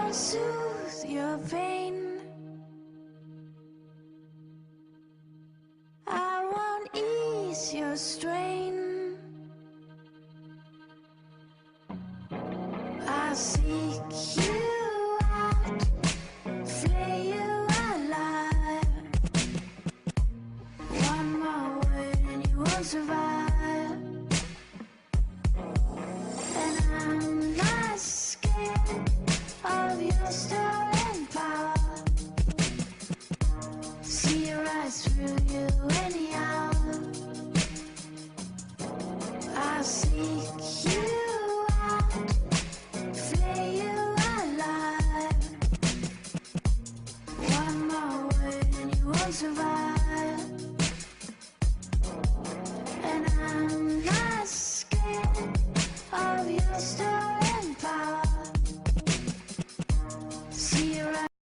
I'll soothe your pain. I won't ease your strain. I'll seek you out, flay you alive. One more word and you won't survive. And I'm not scared of your